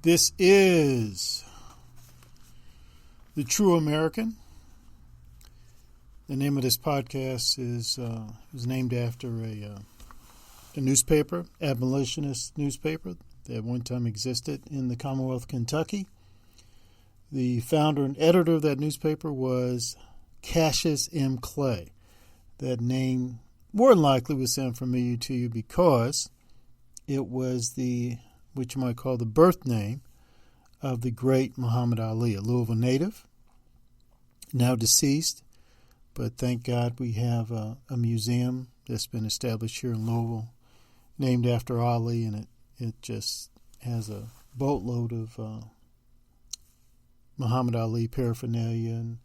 This is The True American. The name of this podcast is named after a newspaper, abolitionist newspaper that one time existed in the Commonwealth of Kentucky. The founder and editor of that newspaper was Cassius M. Clay. That name more than likely would sound familiar to you because it was what you might call the birth name of the great Muhammad Ali, a Louisville native, now deceased. But thank God we have a museum that's been established here in Louisville named after Ali, and it just has a boatload of Muhammad Ali paraphernalia and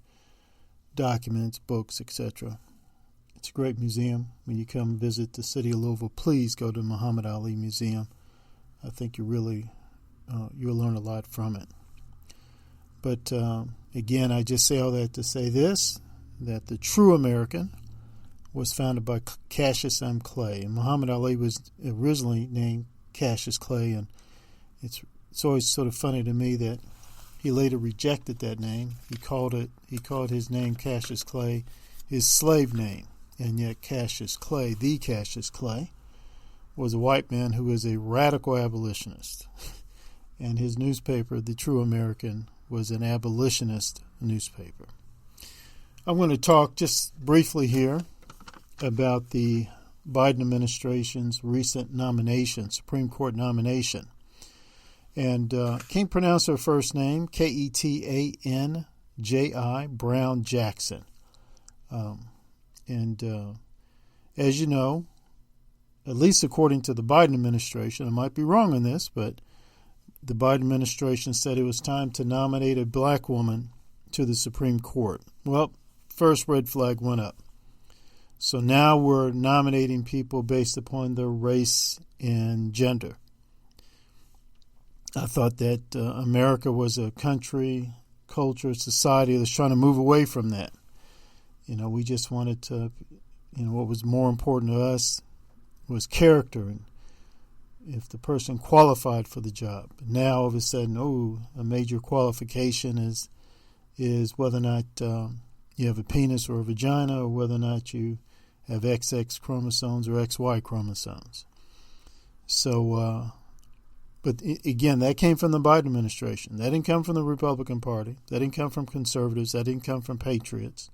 documents, books, etc. It's a great museum. When you come visit the city of Louisville, please go to the Muhammad Ali Museum. I think you'll learn a lot from it. But again, I just say all that to say this, that the True American was founded by Cassius M. Clay. And Muhammad Ali was originally named Cassius Clay, and it's always sort of funny to me that he later rejected that name. He called his name Cassius Clay his slave name, and yet Cassius Clay, the Cassius Clay, was a white man who was a radical abolitionist. And his newspaper, The True American, was an abolitionist newspaper. I'm going to talk just briefly here about the Biden administration's recent nomination, Supreme Court nomination. And can't pronounce her first name, Ketanji Brown Jackson. As you know, at least according to the Biden administration, I might be wrong on this, but the Biden administration said it was time to nominate a black woman to the Supreme Court. Well, first red flag went up. So now we're nominating people based upon their race and gender. I thought that America was a country, culture, society that's trying to move away from that. We just wanted to, what was more important to us was character and if the person qualified for the job. Now, all of a sudden, a major qualification is whether or not you have a penis or a vagina, or whether or not you have XX chromosomes or XY chromosomes. So, but again, that came from the Biden administration. That didn't come from the Republican Party. That didn't come from conservatives. That didn't come from patriots.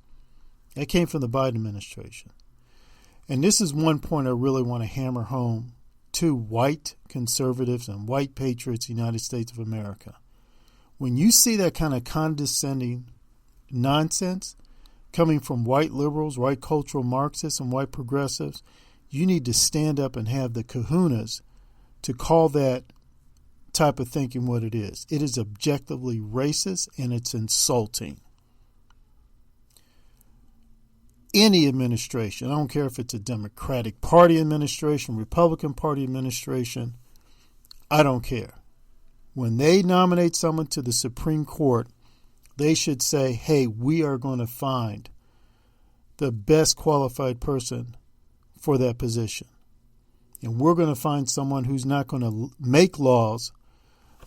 That came from the Biden administration. And this is one point I really want to hammer home to white conservatives and white patriots in the United States of America. When you see that kind of condescending nonsense coming from white liberals, white cultural Marxists, and white progressives, you need to stand up and have the kahunas to call that type of thinking what it is. It is objectively racist and it's insulting. Any administration, I don't care if it's a Democratic Party administration, Republican Party administration, I don't care. When they nominate someone to the Supreme Court, they should say, hey, we are going to find the best qualified person for that position. And we're going to find someone who's not going to make laws,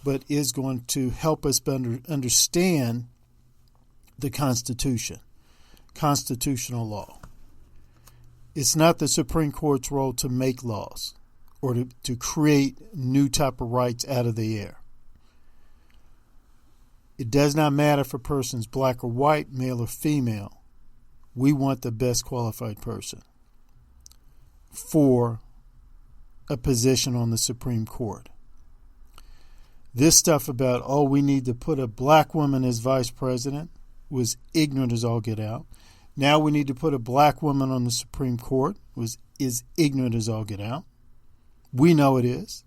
but is going to help us better understand the Constitution. Constitutional law. It's not the Supreme Court's role to make laws or to create new type of rights out of the air. It does not matter if a person's black or white, male or female. We want the best qualified person for a position on the Supreme Court. This stuff about, we need to put a black woman as vice president was ignorant as all get out. Now we need to put a black woman on the Supreme Court is ignorant as all get out. We know it is.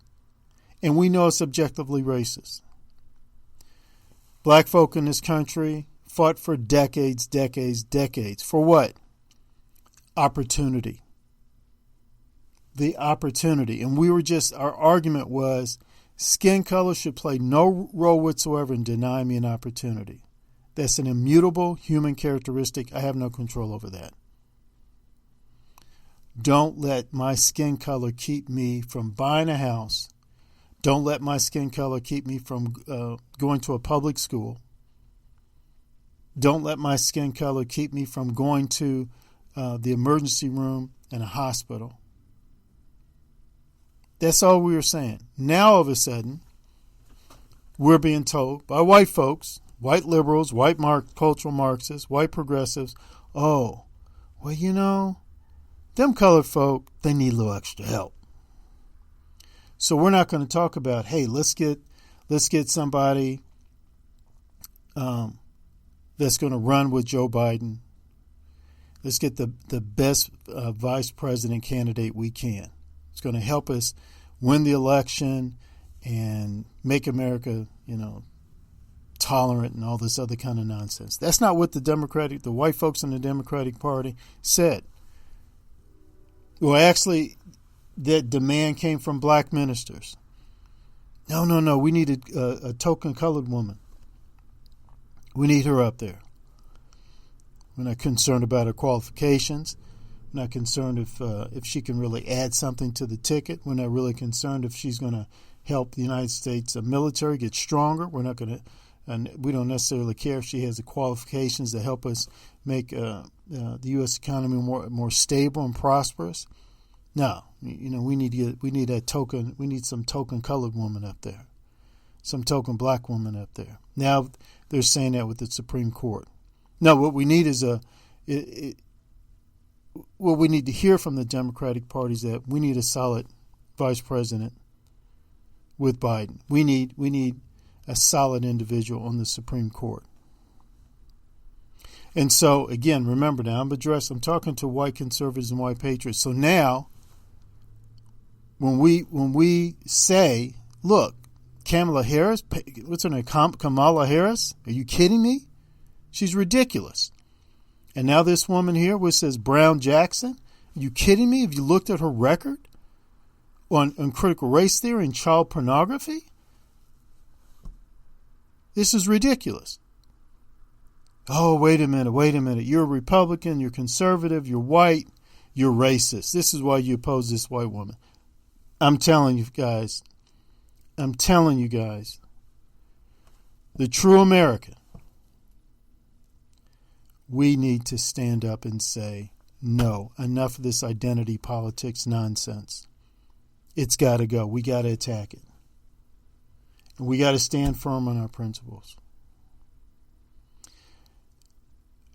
And we know it's objectively racist. Black folk in this country fought for decades. For what? Opportunity. The opportunity. And our argument was skin color should play no role whatsoever in denying me an opportunity. That's an immutable human characteristic. I have no control over that. Don't let my skin color keep me from buying a house, Don't let my skin color keep me from going to a public school. Don't let my skin color keep me from going to the emergency room in a hospital. That's all we were saying. Now, all of a sudden, we're being told by white folks, white liberals, white cultural Marxists, white progressives, oh, well, you know, them colored folk, they need a little extra help. So we're not going to talk about, hey, let's get somebody that's going to run with Joe Biden. Let's get the best vice president candidate we can. It's going to help us win the election and make America, tolerant and all this other kind of nonsense. That's not what the white folks in the Democratic Party said. Well, actually, that demand came from black ministers. No, we need a token colored woman. We need her up there. We're not concerned about her qualifications. We're not concerned if she can really add something to the ticket. We're not really concerned if she's going to help the United States military get stronger. We're not going to, and we don't necessarily care if she has the qualifications to help us make the U.S. economy more stable and prosperous. No, we need that token. We need some token colored woman up there, some token black woman up there. Now they're saying that with the Supreme Court. No, what we need is what we need to hear from the Democratic Party is that we need a solid vice president with Biden. We need a solid individual on the Supreme Court. And so, again, remember now, I'm talking to white conservatives and white patriots. So now, when we say, look, Kamala Harris, what's her name, Kamala Harris? Are you kidding me? She's ridiculous. And now this woman here, which says Brown Jackson, are you kidding me? Have you looked at her record on critical race theory and child pornography? This is ridiculous. Oh, wait a minute. You're a Republican, you're conservative, you're white, you're racist. This is why you oppose this white woman. I'm telling you guys, the true American, we need to stand up and say, no, enough of this identity politics nonsense. It's got to go. We got to attack it. And we got to stand firm on our principles.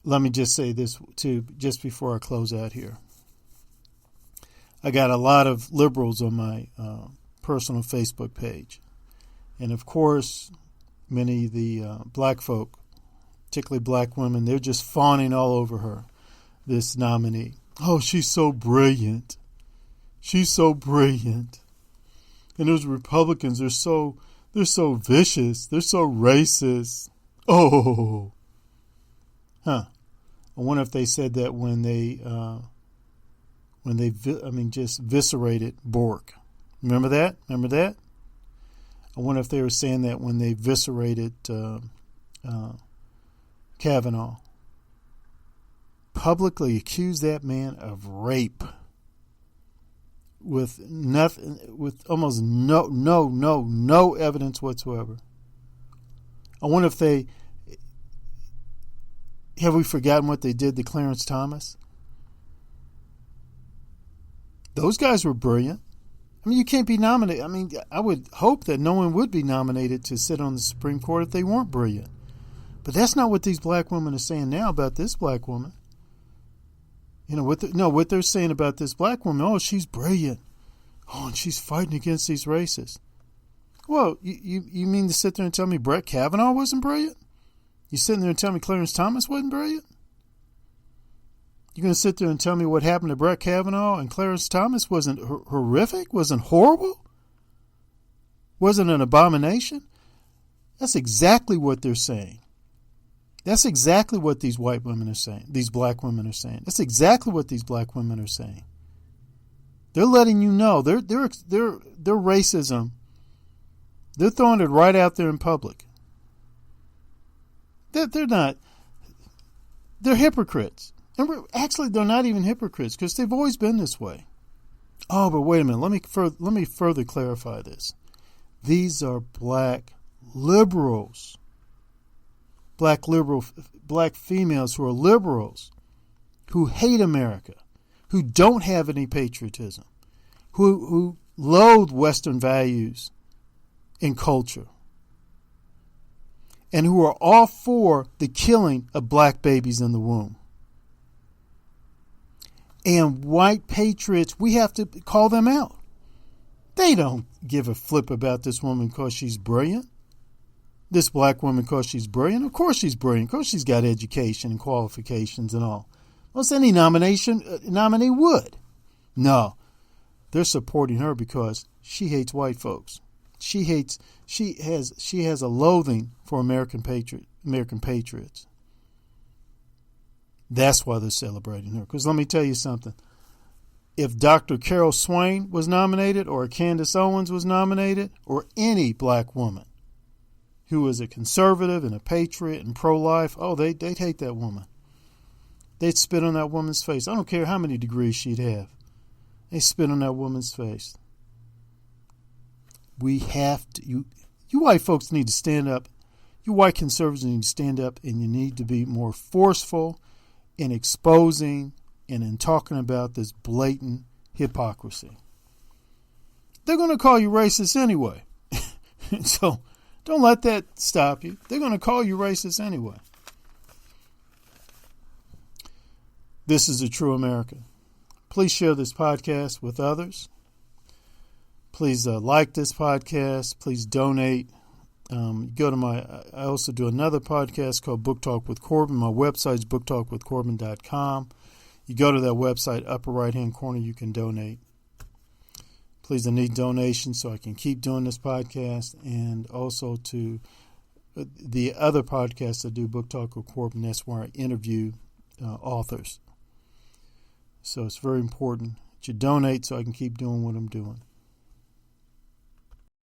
Let me just say this, too, just before I close out here. I got a lot of liberals on my personal Facebook page. And, of course, many of the black folk, particularly black women, they're just fawning all over her, this nominee. Oh, she's so brilliant. She's so brilliant. And those Republicans are they're so vicious. They're so racist. Oh. Huh. I wonder if they said that when they just eviscerated Bork. Remember that? I wonder if they were saying that when they eviscerated Kavanaugh. Publicly accused that man of rape with nothing, with almost no evidence whatsoever. I wonder if have we forgotten what they did to Clarence Thomas? Those guys were brilliant. I mean, you can't be nominated. I mean, I would hope that no one would be nominated to sit on the Supreme Court if they weren't brilliant. But that's not what these black women are saying now about this black woman. What they're saying about this black woman, oh, she's brilliant. Oh, and she's fighting against these racists. Well, you mean to sit there and tell me Brett Kavanaugh wasn't brilliant? You sitting there and tell me Clarence Thomas wasn't brilliant? You're going to sit there and tell me what happened to Brett Kavanaugh and Clarence Thomas wasn't horrific? Wasn't horrible? Wasn't an abomination? That's exactly what they're saying. That's exactly what these white women are saying. These black women are saying. That's exactly what these black women are saying. They're letting you know their racism. They're throwing it right out there in public. They're not. They're hypocrites. And actually, they're not even hypocrites because they've always been this way. Oh, but wait a minute. Let me further clarify this. These are black liberals, black females who are liberals, who hate America, who don't have any patriotism, who loathe Western values and culture, and who are all for the killing of black babies in the womb. And white patriots, we have to call them out. They don't give a flip about this woman because she's brilliant. This black woman because she's brilliant. Of course she's brilliant. Of course she's got education and qualifications and all. Most any nominee would. No, they're supporting her because she hates white folks. She has a loathing for American patriots. That's why they're celebrating her. Because let me tell you something. If Dr. Carol Swain was nominated, or Candace Owens was nominated, or any black woman who is a conservative and a patriot and pro-life, they'd hate that woman. They'd spit on that woman's face. I don't care how many degrees she'd have. They spit on that woman's face. We have to, you white folks need to stand up. You white conservatives need to stand up, and you need to be more forceful in exposing and in talking about this blatant hypocrisy. They're going to call you racist anyway. So don't let that stop you. They're going to call you racist anyway. This is a true American. Please share this podcast with others. Please like this podcast. Please donate. Go to I also do another podcast called Book Talk with Corbin. My website is booktalkwithcorbin.com. You go to that website, upper right-hand corner, you can donate. Please, I need donations so I can keep doing this podcast, and also to the other podcasts I do, Book Talk with Corbin. That's where I interview authors. So it's very important that you donate so I can keep doing what I'm doing.